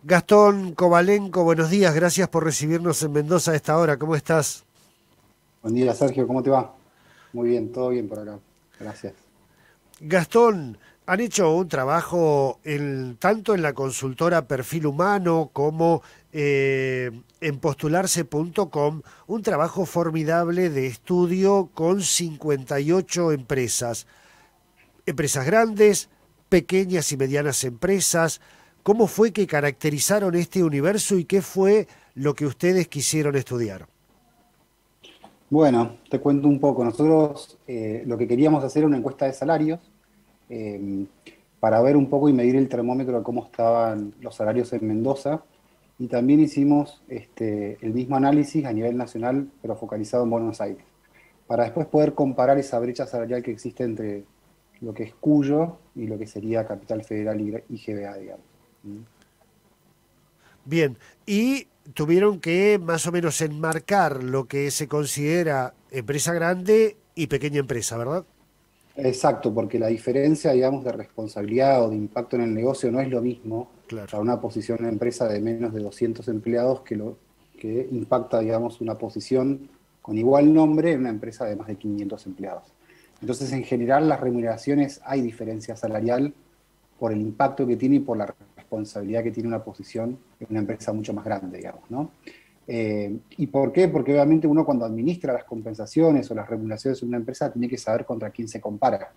Gastón Kovalenko, buenos días, gracias por recibirnos en Mendoza a esta hora, ¿cómo estás? Buen día, Sergio, ¿cómo te va? Muy bien, todo bien por acá. Gracias. Gastón, han hecho un trabajo tanto en la consultora Perfil Humano como en postularse.com, un trabajo formidable de estudio con 58 empresas, empresas grandes, pequeñas y medianas empresas. ¿Cómo fue que caracterizaron este universo y qué fue lo que ustedes quisieron estudiar? Bueno, te cuento un poco. Nosotros lo que queríamos hacer era una encuesta de salarios eh, para ver un poco y medir el termómetro de cómo estaban los salarios en Mendoza. Y también hicimos el mismo análisis a nivel nacional, pero focalizado en Buenos Aires, para después poder comparar esa brecha salarial que existe entre lo que es Cuyo y lo que sería Capital Federal y GBA, digamos. ¿Mm? Bien, y tuvieron que más o menos enmarcar lo que se considera empresa grande y pequeña empresa, ¿verdad? Exacto, porque la diferencia, digamos, de responsabilidad o de impacto en el negocio no es lo mismo Claro. para una posición en una empresa de menos de 200 empleados que lo que impacta, digamos, una posición con igual nombre en una empresa de más de 500 empleados. Entonces, en general, las remuneraciones hay diferencia salarial por el impacto que tiene y por la responsabilidad que tiene una posición en una empresa mucho más grande, digamos, ¿no? ¿Y por qué? Porque obviamente uno cuando administra las compensaciones o las remuneraciones en una empresa tiene que saber contra quién se compara,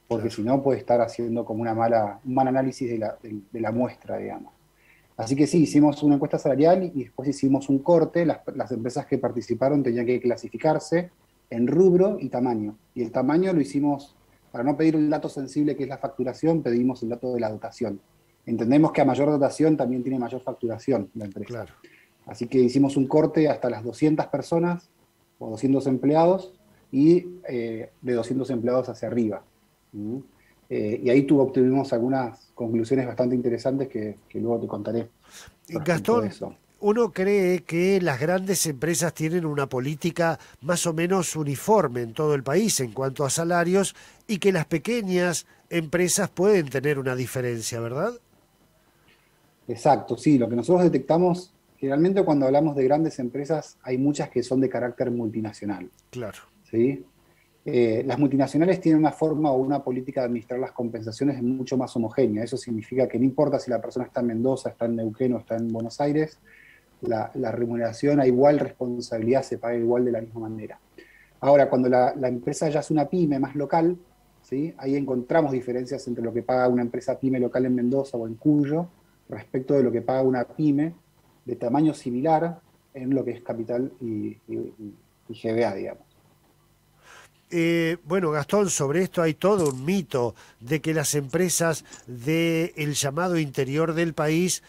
porque Claro. si no puede estar haciendo como un mal análisis de la muestra, digamos. Así que sí, hicimos una encuesta salarial y después hicimos un corte. Las empresas que participaron tenían que clasificarse en rubro y tamaño. Y el tamaño lo hicimos, para no pedir el dato sensible que es la facturación, pedimos el dato de la dotación. Entendemos que a mayor dotación también tiene mayor facturación la empresa. Claro. Así que hicimos un corte hasta las 200 personas o 200 empleados y de 200 empleados hacia arriba. ¿Mm? Y ahí obtuvimos algunas conclusiones bastante interesantes que luego te contaré respecto de Gastón, eso. uno cree que las grandes empresas tienen una política más o menos uniforme en todo el país en cuanto a salarios y que las pequeñas empresas pueden tener una diferencia, ¿verdad? Exacto, sí, lo que nosotros detectamos, generalmente cuando hablamos de grandes empresas, hay muchas que son de carácter multinacional, Claro. ¿sí? Las multinacionales tienen una forma o una política de administrar las compensaciones mucho más homogénea. Eso significa que no importa si la persona está en Mendoza, está en Neuquén o está en Buenos Aires, la remuneración a igual responsabilidad se paga igual de la misma manera. Ahora, cuando la empresa ya es una pyme más local, ¿sí? Ahí encontramos diferencias entre lo que paga una empresa pyme local en Mendoza o en Cuyo respecto de lo que paga una pyme de tamaño similar en lo que es Capital y GBA, digamos. Bueno, Gastón, sobre esto hay todo un mito de que las empresas del llamado interior del país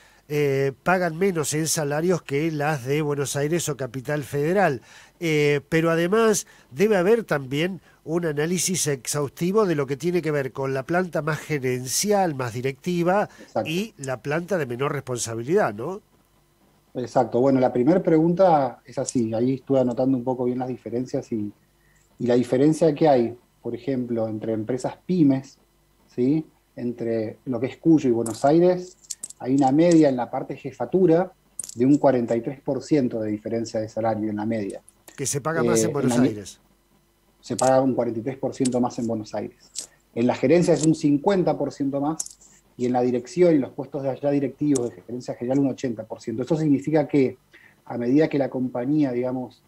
pagan menos en salarios que las de Buenos Aires o Capital Federal. Pero además debe haber también un análisis exhaustivo de lo que tiene que ver con la planta más gerencial, más directiva Exacto. y la planta de menor responsabilidad, ¿no? Exacto. Bueno, la primera pregunta es así. Ahí estuve anotando un poco bien las diferencias y la diferencia que hay, por ejemplo, entre empresas pymes, ¿sí? Entre lo que es Cuyo y Buenos Aires, hay una media en la parte de jefatura de un 43% de diferencia de salario en la media. Que se paga más en En Buenos la, Aires. se paga un 43% más en Buenos Aires. En la gerencia es un 50% más y en la dirección y los puestos de allá directivos de gerencia general un 80%. Eso significa que a medida que la compañía, digamos,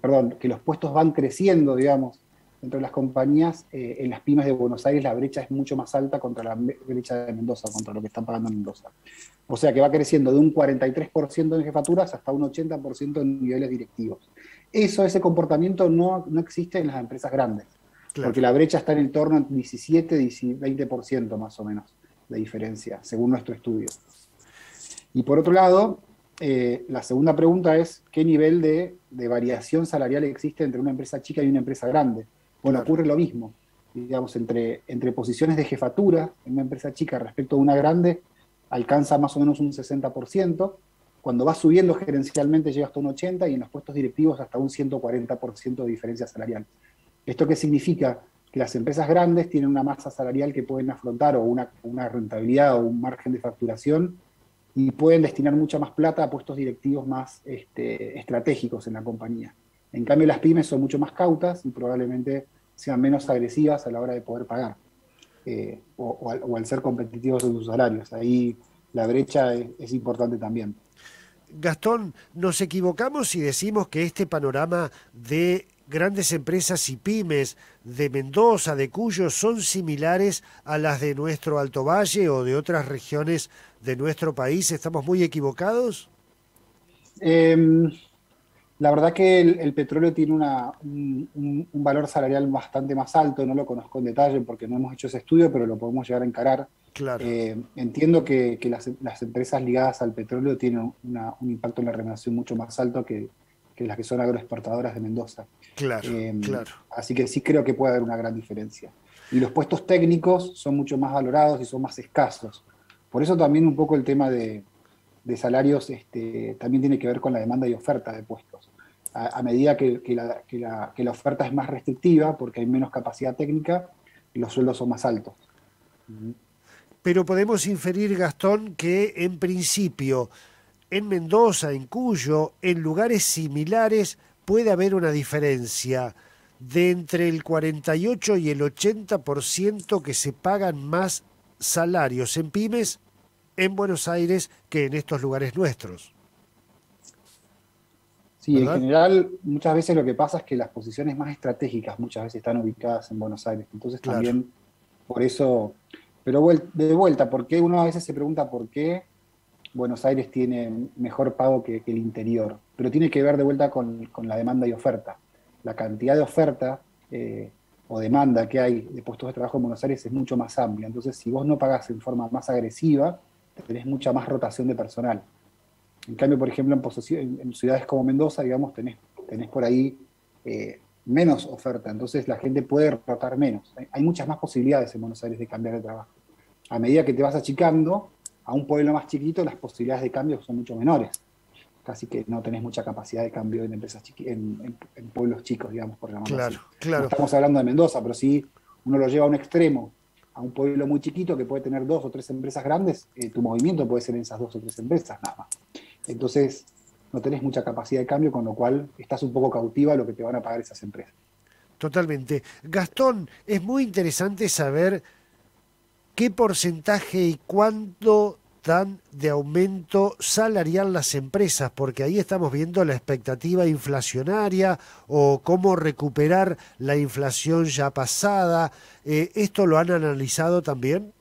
perdón, que los puestos van creciendo, digamos, dentro de las compañías, en las pymes de Buenos Aires la brecha es mucho más alta contra la brecha de Mendoza, contra lo que están pagando en Mendoza. O sea que va creciendo de un 43% en jefaturas hasta un 80% en niveles directivos. Ese comportamiento no existe en las empresas grandes, porque Claro. la brecha está en el torno de 17, 20% más o menos de diferencia, según nuestro estudio. Y por otro lado, la segunda pregunta es, ¿qué nivel de variación salarial existe entre una empresa chica y una empresa grande? Bueno, Claro. ocurre lo mismo. Digamos, entre posiciones de jefatura en una empresa chica respecto a una grande, alcanza más o menos un 60%. Cuando va subiendo gerencialmente llega hasta un 80% y en los puestos directivos hasta un 140% de diferencia salarial. ¿Esto qué significa? Que las empresas grandes tienen una masa salarial que pueden afrontar o una rentabilidad o un margen de facturación y pueden destinar mucha más plata a puestos directivos más estratégicos en la compañía. En cambio, las pymes son mucho más cautas y probablemente sean menos agresivas a la hora de poder pagar, o al ser competitivos en sus salarios. Ahí la brecha es importante también. Gastón, nos equivocamos si decimos que este panorama de grandes empresas y pymes de Mendoza, de Cuyo, son similares a las de nuestro Alto Valle o de otras regiones de nuestro país. ¿Estamos muy equivocados? Eh, La verdad que el petróleo tiene un valor salarial bastante más alto, no lo conozco en detalle porque no hemos hecho ese estudio, pero lo podemos llegar a encarar. Claro, Entiendo que las empresas ligadas al petróleo tienen un impacto en la remuneración mucho más alto que las que son agroexportadoras de Mendoza. claro, Eh, claro. Así que sí creo que puede haber una gran diferencia. Y los puestos técnicos son mucho más valorados y son más escasos. Por eso también un poco el tema de salarios también tiene que ver con la demanda y oferta de puestos. A medida que la oferta es más restrictiva, porque hay menos capacidad técnica, los sueldos son más altos. Pero podemos inferir, Gastón, que en principio en Mendoza, en Cuyo, en lugares similares puede haber una diferencia de entre el 48 y el 80% que se pagan más salarios en pymes en Buenos Aires que en estos lugares nuestros, Sí, en ¿verdad? general, muchas veces lo que pasa es que las posiciones más estratégicas muchas veces están ubicadas en Buenos Aires. Entonces Claro, también por eso, pero de vuelta, ¿por qué? Uno a veces se pregunta por qué Buenos Aires tiene mejor pago que el interior, pero tiene que ver de vuelta con la demanda y oferta. La cantidad de oferta o demanda que hay de puestos de trabajo en Buenos Aires es mucho más amplia. Entonces, si vos no pagás en forma más agresiva, tenés mucha más rotación de personal. En cambio, por ejemplo, en ciudades como Mendoza, digamos, tenés por ahí menos oferta, entonces la gente puede rotar menos. Hay muchas más posibilidades en Buenos Aires de cambiar de trabajo. A medida que te vas achicando, a un pueblo más chiquito, las posibilidades de cambio son mucho menores. Casi que no tenés mucha capacidad de cambio en empresas en pueblos chicos, digamos, por llamarlo así. claro, No claro. estamos hablando de Mendoza, pero sí uno lo lleva a un extremo, a un pueblo muy chiquito que puede tener dos o tres empresas grandes, tu movimiento puede ser en esas dos o tres empresas, nada más. Entonces, no tenés mucha capacidad de cambio, con lo cual estás un poco cautiva a lo que te van a pagar esas empresas. Totalmente. Gastón, es muy interesante saber qué porcentaje y cuánto dan de aumento salarial las empresas, porque ahí estamos viendo la expectativa inflacionaria o cómo recuperar la inflación ya pasada. ¿Esto lo han analizado también?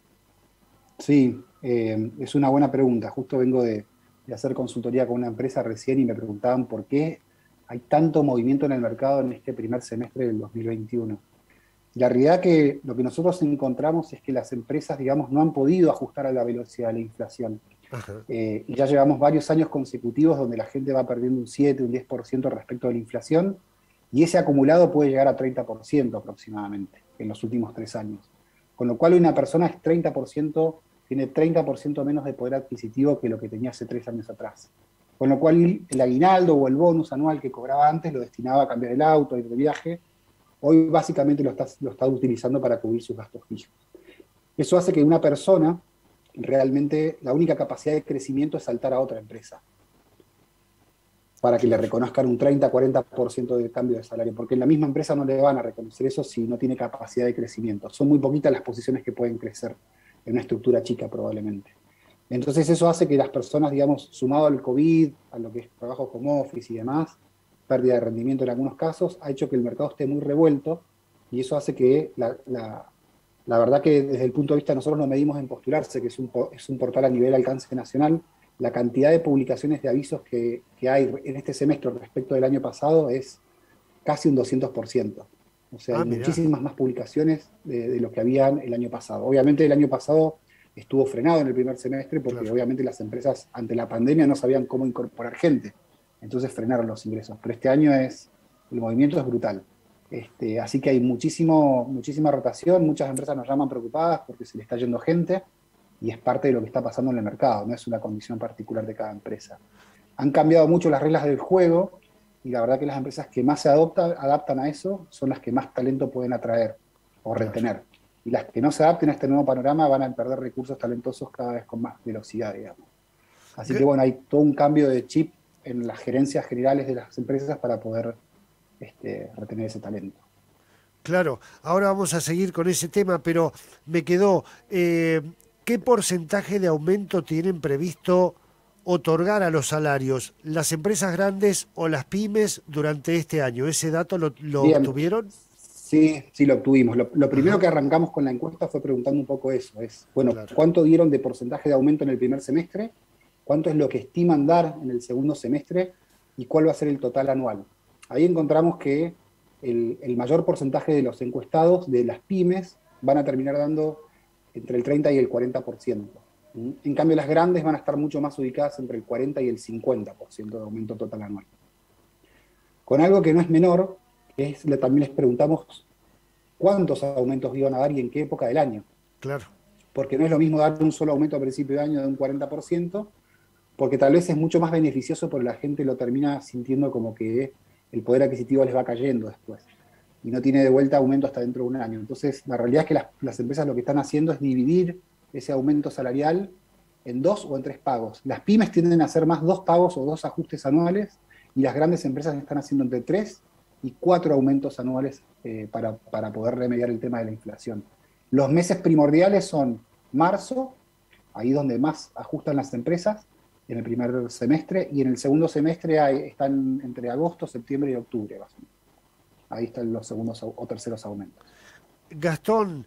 Sí, es una buena pregunta. Justo vengo de hacer consultoría con una empresa recién y me preguntaban por qué hay tanto movimiento en el mercado en este primer semestre del 2021. La realidad que lo que nosotros encontramos es que las empresas, digamos, no han podido ajustar a la velocidad de la inflación. Ajá. Y ya llevamos varios años consecutivos donde la gente va perdiendo un 7, un 10% respecto de la inflación, y ese acumulado puede llegar a 30% aproximadamente en los últimos 3 años. Con lo cual una persona tiene 30% menos de poder adquisitivo que lo que tenía hace 3 años atrás. Con lo cual el aguinaldo o el bonus anual que cobraba antes lo destinaba a cambiar el auto, a ir de viaje. Hoy básicamente lo está utilizando para cubrir sus gastos fijos. Eso hace que una persona realmente la única capacidad de crecimiento es saltar a otra empresa para que le Claro, reconozcan un 30-40% de cambio de salario, porque en la misma empresa no le van a reconocer eso si no tiene capacidad de crecimiento. Son muy poquitas las posiciones que pueden crecer en una estructura chica probablemente. Entonces eso hace que las personas, digamos, sumado al COVID, a lo que es trabajo home office y demás, pérdida de rendimiento en algunos casos, ha hecho que el mercado esté muy revuelto y eso hace que la verdad que desde el punto de vista nosotros lo medimos en Postularse, que es un portal a nivel alcance nacional, la cantidad de publicaciones de avisos que hay en este semestre respecto del año pasado es casi un 200%. O sea, hay ah, mirá, muchísimas más publicaciones de lo que habían el año pasado. Obviamente el año pasado estuvo frenado en el primer semestre porque claro. obviamente las empresas ante la pandemia no sabían cómo incorporar gente. Entonces frenaron los ingresos. Pero este año el movimiento es brutal. Así que hay muchísima rotación, muchas empresas nos llaman preocupadas porque se le está yendo gente y es parte de lo que está pasando en el mercado, no es una condición particular de cada empresa. Han cambiado mucho las reglas del juego y la verdad que las empresas que más se adaptan a eso son las que más talento pueden atraer o Claro. retener. Y las que no se adapten a este nuevo panorama van a perder recursos talentosos cada vez con más velocidad, digamos. Así que bueno, hay todo un cambio de chip en las gerencias generales de las empresas para poder retener ese talento. Claro, ahora vamos a seguir con ese tema, pero me quedó, ¿qué porcentaje de aumento tienen previsto otorgar a los salarios las empresas grandes o las pymes durante este año? ¿Ese dato lo Bien, obtuvieron? sí, sí lo obtuvimos. Lo primero Ajá, que arrancamos con la encuesta fue preguntando un poco eso, es, bueno, claro. ¿cuánto dieron de porcentaje de aumento en el primer semestre? ¿Cuánto es lo que estiman dar en el segundo semestre? ¿Y cuál va a ser el total anual? Ahí encontramos que el mayor porcentaje de los encuestados de las pymes van a terminar dando entre el 30 y el 40%. En cambio, las grandes van a estar mucho más ubicadas entre el 40 y el 50% de aumento total anual. Con algo que no es menor, también les preguntamos cuántos aumentos iban a dar y en qué época del año. Claro, Porque no es lo mismo dar un solo aumento a principio de año de un 40%, porque tal vez es mucho más beneficioso, porque la gente lo termina sintiendo como que el poder adquisitivo les va cayendo después. Y no tiene de vuelta aumento hasta dentro de un año. Entonces, la realidad es que las empresas lo que están haciendo es dividir ese aumento salarial en 2 o en 3 pagos. Las pymes tienden a hacer más 2 pagos o 2 ajustes anuales, y las grandes empresas están haciendo entre 3 y 4 aumentos anuales para poder remediar el tema de la inflación. Los meses primordiales son marzo, ahí donde más ajustan las empresas, en el primer semestre, y en el segundo semestre están entre agosto, septiembre y octubre, más o menos. Ahí están los segundos o terceros aumentos. Gastón,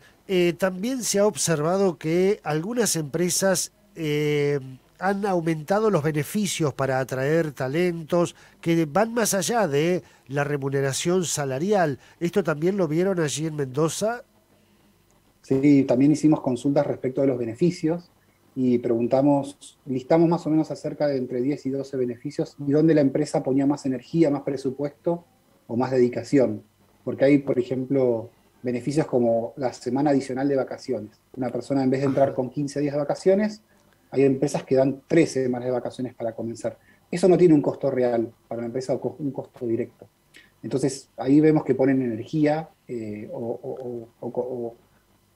también se ha observado que algunas empresas han aumentado los beneficios para atraer talentos que van más allá de la remuneración salarial. ¿Esto también lo vieron allí en Mendoza? Sí, también hicimos consultas respecto de los beneficios y listamos más o menos acerca de entre 10 y 12 beneficios y dónde la empresa ponía más energía, más presupuesto o más dedicación. Porque hay, por ejemplo, beneficios como la semana adicional de vacaciones. Una persona, en vez de entrar Ajá, con 15 días de vacaciones, hay empresas que dan 13 semanas de vacaciones para comenzar. Eso no tiene un costo real para la empresa o un costo directo. Entonces, ahí vemos que ponen energía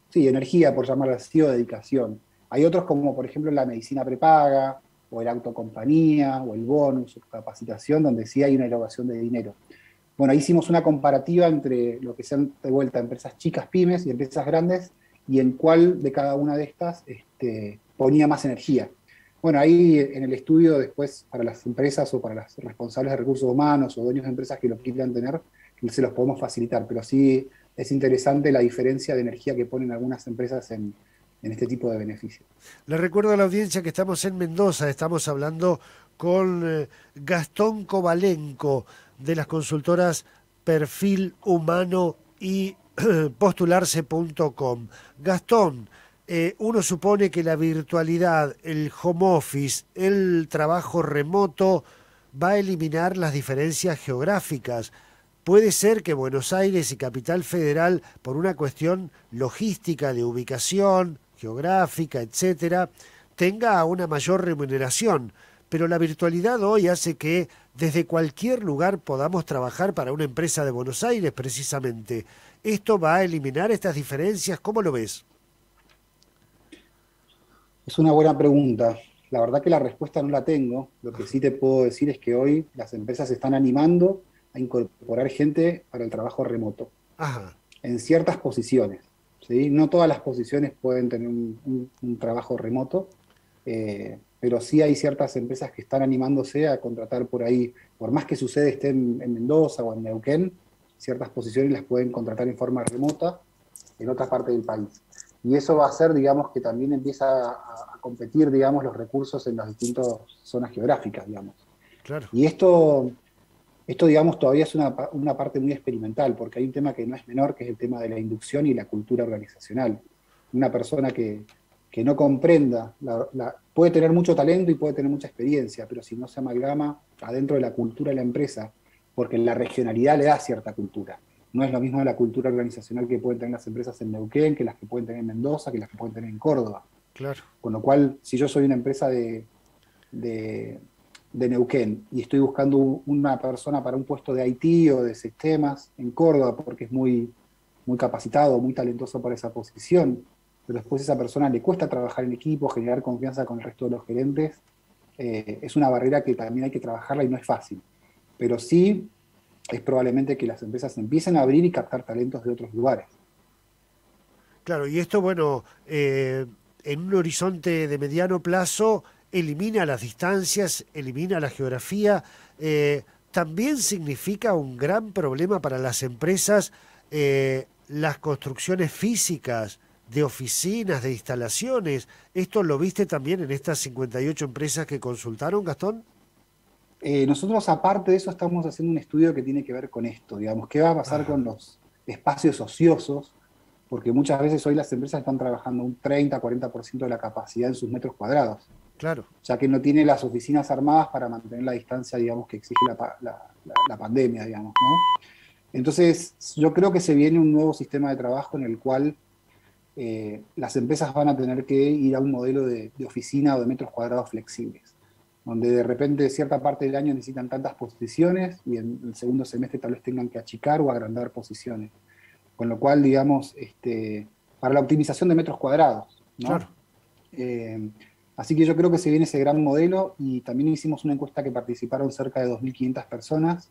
sí, energía, por llamarlo así, o dedicación. Hay otros como, por ejemplo, la medicina prepaga, o el autocompañía, o el bonus, o capacitación, donde sí hay una erogación de dinero. Bueno, ahí hicimos una comparativa entre lo que sean de vuelta empresas chicas, pymes, y empresas grandes, y en cuál de cada una de estas ponía más energía. Bueno, ahí en el estudio después, para las empresas o para los responsables de recursos humanos o dueños de empresas que lo quieran tener, se los podemos facilitar, pero sí es interesante la diferencia de energía que ponen algunas empresas en este tipo de beneficios. le recuerdo a la audiencia que estamos en Mendoza, estamos hablando con Gastón Kovalenko de las consultoras Perfil Humano y postularse.com. Gastón, uno supone que la virtualidad, el home office, el trabajo remoto va a eliminar las diferencias geográficas. Puede ser que Buenos Aires y Capital Federal, por una cuestión logística de ubicación, geográfica, etcétera, tenga una mayor remuneración. Pero la virtualidad hoy hace que desde cualquier lugar podamos trabajar para una empresa de Buenos Aires, precisamente. ¿Esto va a eliminar estas diferencias? ¿Cómo lo ves? Es una buena pregunta. La verdad que la respuesta no la tengo. Lo que sí te puedo decir es que hoy las empresas se están animando a incorporar gente para el trabajo remoto, Ajá, en ciertas posiciones. ¿Sí? No todas las posiciones pueden tener un trabajo remoto, pero sí hay ciertas empresas que están animándose a contratar por ahí, por más que su sede esté en Mendoza o en Neuquén, ciertas posiciones las pueden contratar en forma remota en otra parte del país. Y eso va a hacer, digamos, que también empieza a competir, digamos, los recursos en las distintas zonas geográficas, digamos. claro. Y esto, digamos, todavía es una parte muy experimental, porque hay un tema que no es menor, que es el tema de la inducción y la cultura organizacional. Una persona que no comprenda, puede tener mucho talento y puede tener mucha experiencia, pero si no se amalgama adentro de la cultura de la empresa, porque la regionalidad le da cierta cultura. No es lo mismo la cultura organizacional que pueden tener las empresas en Neuquén, que las que pueden tener en Mendoza, que las que pueden tener en Córdoba. Claro. Con lo cual, si yo soy una empresa de, de Neuquén y estoy buscando una persona para un puesto de IT o de sistemas en Córdoba porque es muy capacitado, muy talentoso para esa posición, pero después a esa persona le cuesta trabajar en equipo, generar confianza con el resto de los gerentes, es una barrera que también hay que trabajarla y no es fácil. Pero sí es probablemente que las empresas empiecen a abrir y captar talentos de otros lugares. Claro, y esto, bueno, en un horizonte de mediano plazo elimina las distancias, elimina la geografía. También significa un gran problema para las empresas las construcciones físicas de oficinas, de instalaciones. ¿Esto lo viste también en estas 58 empresas que consultaron, Gastón? Nosotros, aparte de eso, estamos haciendo un estudio que tiene que ver con esto, digamos, qué va a pasar con Ajá, los espacios ociosos, porque muchas veces hoy las empresas están trabajando un 30-40% de la capacidad en sus metros cuadrados, claro. ya que no tiene las oficinas armadas para mantener la distancia, digamos, que exige la pandemia, digamos, ¿no? Entonces, yo creo que se viene un nuevo sistema de trabajo en el cual las empresas van a tener que ir a un modelo de oficina o de metros cuadrados flexibles, donde de repente cierta parte del año necesitan tantas posiciones y en el segundo semestre tal vez tengan que achicar o agrandar posiciones. Con lo cual, digamos, para la optimización de metros cuadrados, Claro. ¿no? Eh, Así que yo creo que se viene ese gran modelo y también hicimos una encuesta que participaron cerca de 2.500 personas,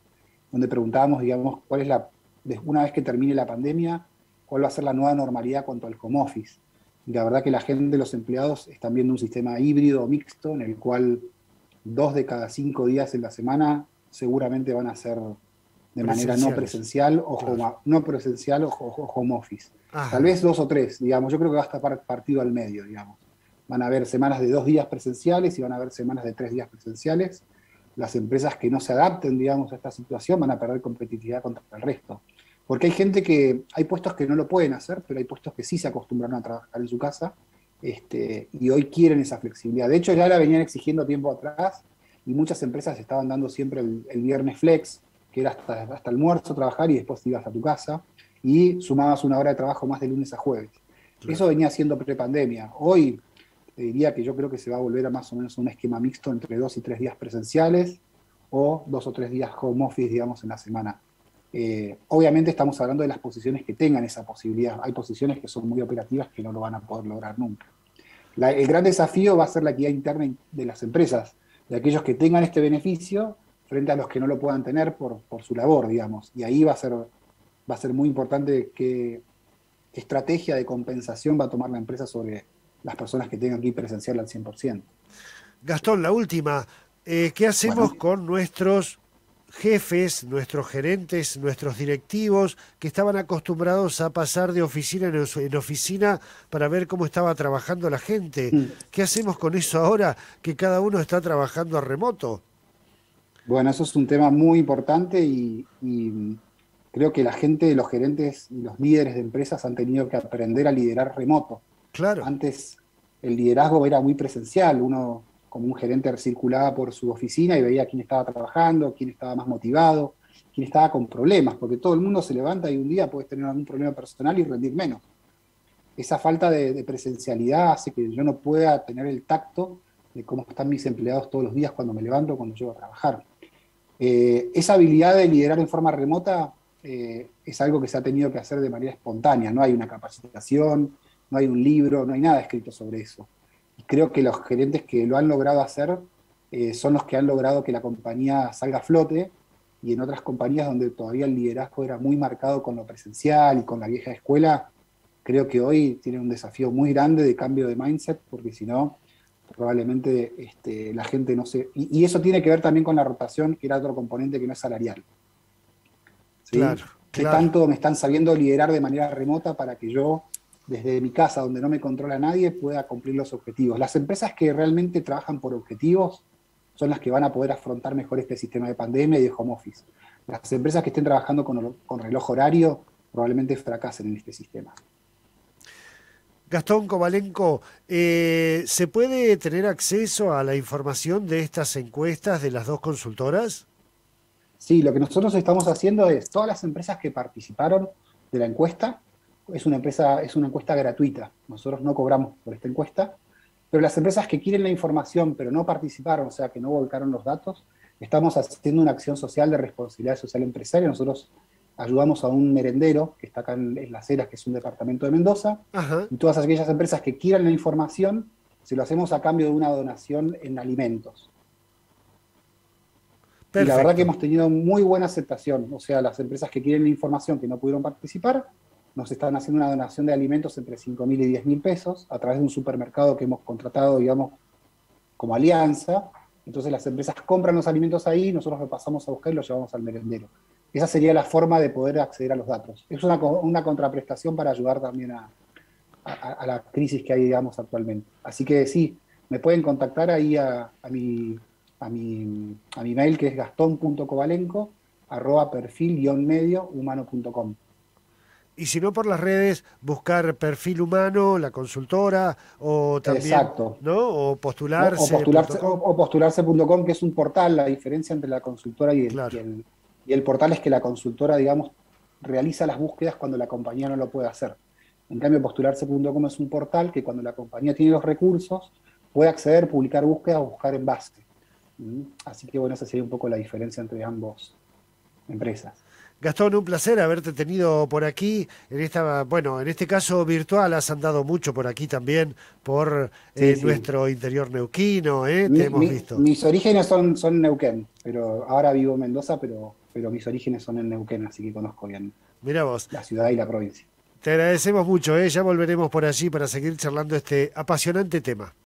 donde preguntábamos, digamos, cuál es una vez que termine la pandemia, cuál va a ser la nueva normalidad cuanto al home office. Y la verdad que la gente, los empleados, están viendo un sistema híbrido o mixto en el cual 2 de cada 5 días en la semana seguramente van a ser de manera no Presenciales. presencial o Claro. no presencial o home office. Tal Ajá. vez 2 o 3, digamos. Yo creo que va a estar partido al medio, digamos. Van a haber semanas de 2 días presenciales y van a haber semanas de 3 días presenciales. Las empresas que no se adapten, digamos, a esta situación van a perder competitividad contra el resto. Porque hay puestos que no lo pueden hacer, pero hay puestos que sí se acostumbraron a trabajar en su casa, y hoy quieren esa flexibilidad. De hecho, ya la venían exigiendo tiempo atrás y muchas empresas estaban dando siempre el viernes flex, que era hasta almuerzo trabajar y después te ibas a tu casa y sumabas una hora de trabajo más de lunes a jueves. Eso Claro. venía siendo prepandemia. Hoy te diría que yo creo que se va a volver a más o menos un esquema mixto entre 2 y 3 días presenciales o 2 o 3 días home office, digamos, en la semana. Obviamente estamos hablando de las posiciones que tengan esa posibilidad. Hay posiciones que son muy operativas que no lo van a poder lograr nunca. El gran desafío va a ser la equidad interna de las empresas, de aquellos que tengan este beneficio frente a los que no lo puedan tener por su labor, digamos. Y ahí va a ser muy importante qué estrategia de compensación va a tomar la empresa sobre las personas que tengan que ir presencial al 100%. Gastón, la última. ¿Qué Bueno, hacemos con nuestros jefes, nuestros gerentes, nuestros directivos que estaban acostumbrados a pasar de oficina en oficina para ver cómo estaba trabajando la gente? ¿Qué hacemos con eso ahora que cada uno está trabajando a remoto? bueno, eso es un tema muy importante y creo que la gente, los gerentes y los líderes de empresas han tenido que aprender a liderar remoto. Claro, Antes el liderazgo era muy presencial, uno como un gerente circulaba por su oficina y veía quién estaba trabajando, quién estaba más motivado, quién estaba con problemas, porque todo el mundo se levanta y un día puedes tener algún problema personal y rendir menos. Esa falta de presencialidad hace que yo no pueda tener el tacto de cómo están mis empleados todos los días cuando me levanto, cuando llego a trabajar. Esa habilidad de liderar en forma remota es algo que se ha tenido que hacer de manera espontánea. No hay una capacitación, no hay un libro, no hay nada escrito sobre eso. Y creo que los gerentes que lo han logrado hacer son los que han logrado que la compañía salga a flote, y en otras compañías donde todavía el liderazgo era muy marcado con lo presencial y con la vieja escuela, creo que hoy tienen un desafío muy grande de cambio de mindset, porque si no, probablemente la gente no se... Y eso tiene que ver también con la rotación, que era otro componente que no es salarial. ¿Sí? claro, ¿Qué claro. tanto me están sabiendo liderar de manera remota para que yo, desde mi casa, donde no me controla nadie, pueda cumplir los objetivos? Las empresas que realmente trabajan por objetivos son las que van a poder afrontar mejor este sistema de pandemia y de home office. Las empresas que estén trabajando con reloj horario probablemente fracasen en este sistema. Gastón Kovalenko, ¿se puede tener acceso a la información de estas encuestas de las dos consultoras? Sí, lo que nosotros estamos haciendo es, todas las empresas que participaron de la encuesta, es una encuesta gratuita, nosotros no cobramos por esta encuesta, pero las empresas que quieren la información pero no participaron, o sea, que no volcaron los datos, estamos haciendo una acción social de responsabilidad social empresaria. Nosotros ayudamos a un merendero que está acá en Las Heras, que es un departamento de Mendoza, Ajá, y todas aquellas empresas que quieran la información, se lo hacemos a cambio de una donación en alimentos. Y la verdad que Perfecto. hemos tenido muy buena aceptación. O sea, las empresas que quieren la información que no pudieron participar, nos están haciendo una donación de alimentos entre 5.000 y 10.000 pesos a través de un supermercado que hemos contratado, digamos, como alianza. Entonces las empresas compran los alimentos ahí, nosotros los pasamos a buscar y los llevamos al merendero. Esa sería la forma de poder acceder a los datos. Es una contraprestación para ayudar también a la crisis que hay, digamos, actualmente. Así que sí, me pueden contactar ahí a mi mail, que es gastón.covalenco@perfil-medio humano.com. Y si no por las redes, buscar perfil humano, la consultora, o también, Exacto. ¿no? O O, o postularse, o, postularse.com. o postularse.com, que es un portal. La diferencia entre la consultora Claro. y el portal es que la consultora, digamos, realiza las búsquedas cuando la compañía no lo puede hacer. En cambio, postularse.com es un portal que cuando la compañía tiene los recursos puede acceder, publicar búsquedas o buscar en base. Así que bueno, esa sería un poco la diferencia entre ambos empresas. Gastón, un placer haberte tenido por aquí en esta, bueno, en este caso virtual. Has andado mucho por aquí también, por Sí, sí. nuestro interior neuquino, ¿eh? Te hemos visto. Mis orígenes son Neuquén, pero ahora vivo en Mendoza, pero mis orígenes son en Neuquén, así que conozco bien Mirá vos. la ciudad y la provincia. Te agradecemos mucho, ¿eh? Ya volveremos por allí para seguir charlando este apasionante tema.